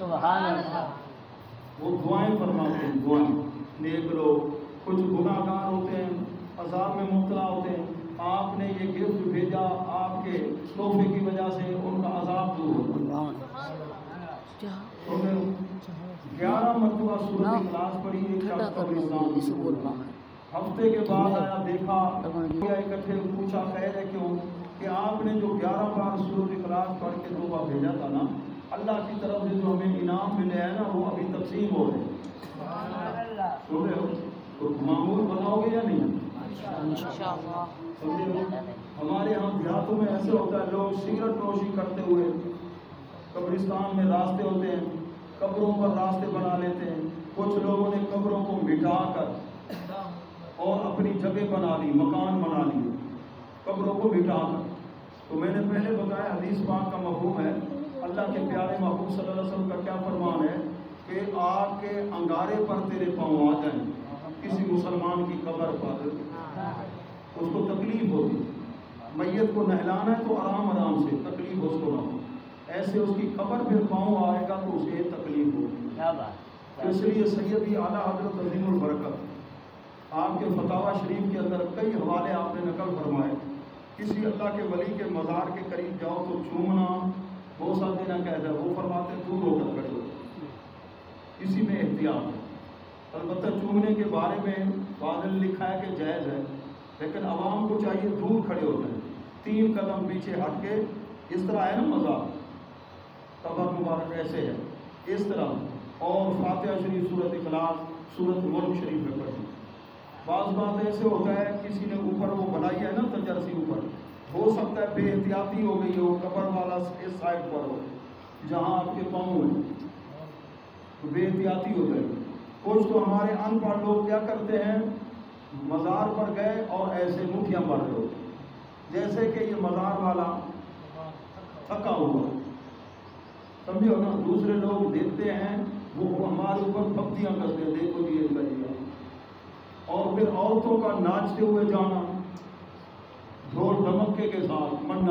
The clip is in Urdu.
سبحان اللہ. وہ دعائیں فرماتے ہیں، دعائیں. نیک لوگ کچھ گناہ گار ہوتے ہیں، عذاب میں مبتلا ہوتے ہیں، آپ نے یہ گفٹ بھیجا، آپ کے تحفے کی وجہ سے ان کا عذاب دور ہوگا. 11 مرتبہ سورۃ اخلاص پڑھی. ایک شخص قبرستان ہفتے کے بعد آیا، دیکھا اکٹھے، پوچھا خیر ہے کیوں؟ کہ آپ نے جو 11 بار سورۃ اخلاص پڑھ کے تحفہ بھیجا تھا نا، اللہ کی طرف سے جو ہمیں انعام ملے ہیں نا، وہ ابھی تقسیم ہو رہے ہیں. سن رہے ہو؟ تو معمول بناؤ گے یا نہیں؟ ہمارے ہاں دیہاتوں میں ایسے ہوتا ہے، لوگ سگریٹ نوشی کرتے ہوئے قبرستان میں راستے ہوتے ہیں، قبروں پر راستے بنا لیتے ہیں. کچھ لوگوں نے قبروں کو مٹا کر اور اپنی جگہ بنا لی، مکان بنا لیے قبروں کو مٹا کر. تو میں نے پہلے بتایا حدیث پاک کا مفہوم ہے. اللہ کے پیارے محبوب صلی اللہ علیہ وسلم کا کیا فرمان ہے کہ آگ کے انگارے پر تیرے پاؤں آ جائیں. کسی مسلمان کی قبر پر اس کو تکلیف ہوگی، میت کو نہلانا ہے تو آرام آرام سے، تکلیف اس کو نہ ہو. ایسے اس کی قبر پہ پاؤں آئے گا تو اسے تکلیف ہوگی. اس لیے سیدی اعلیٰ حضرت عظیم البرکت آپ کے فتاوی شریف کے اندر کئی حوالے آپ نے نقل فرمائے. کسی اللہ کے ولی کے مزار کے قریب جاؤ تو چومنا، بوسہ دینا کہتا ہے، وہ فرماتے ہیں دور ہو کر کھڑے ہو. اسی میں احتیاط ہے. البتہ چومنے کے بارے میں بعض نے لکھا ہے کہ جائز ہے، لیکن عوام کو چاہیے دور کھڑے ہو جائیں، 3 قدم پیچھے ہٹ کے. اس طرح ہے نا مزار، قبر مبارک ایسے ہے اس طرح. اور فاتحہ شریف، سورۃ اخلاص، سورۃ ملک شریف میں پڑھی. بعض بات ایسے ہوتا ہے کسی نے اوپر وہ بنائی ہے نا تجرسی، اوپر ہو سکتا ہے بے احتیاطی ہو گئی ہو، قبر والا اس سائڈ پر ہو جہاں آپ کے پاؤں ہیں، تو بے احتیاطی ہو جائے. کچھ تو ہمارے ان پڑھ لوگ کیا کرتے ہیں، مزار پر گئے اور ایسے مٹھیاں مار رہے ہوتے ہیں جیسے کہ یہ مزار والا تھکا ہوا، سمجھو نا. دوسرے لوگ دیکھتے ہیں، وہ ہمارے اوپر پھپتیاں کرتے ہیں، دیکھو جی یہ کریے. اور پھر عورتوں کا ناچتے ہوئے جانا، ڈھول ڈھمکے کے ساتھ مننا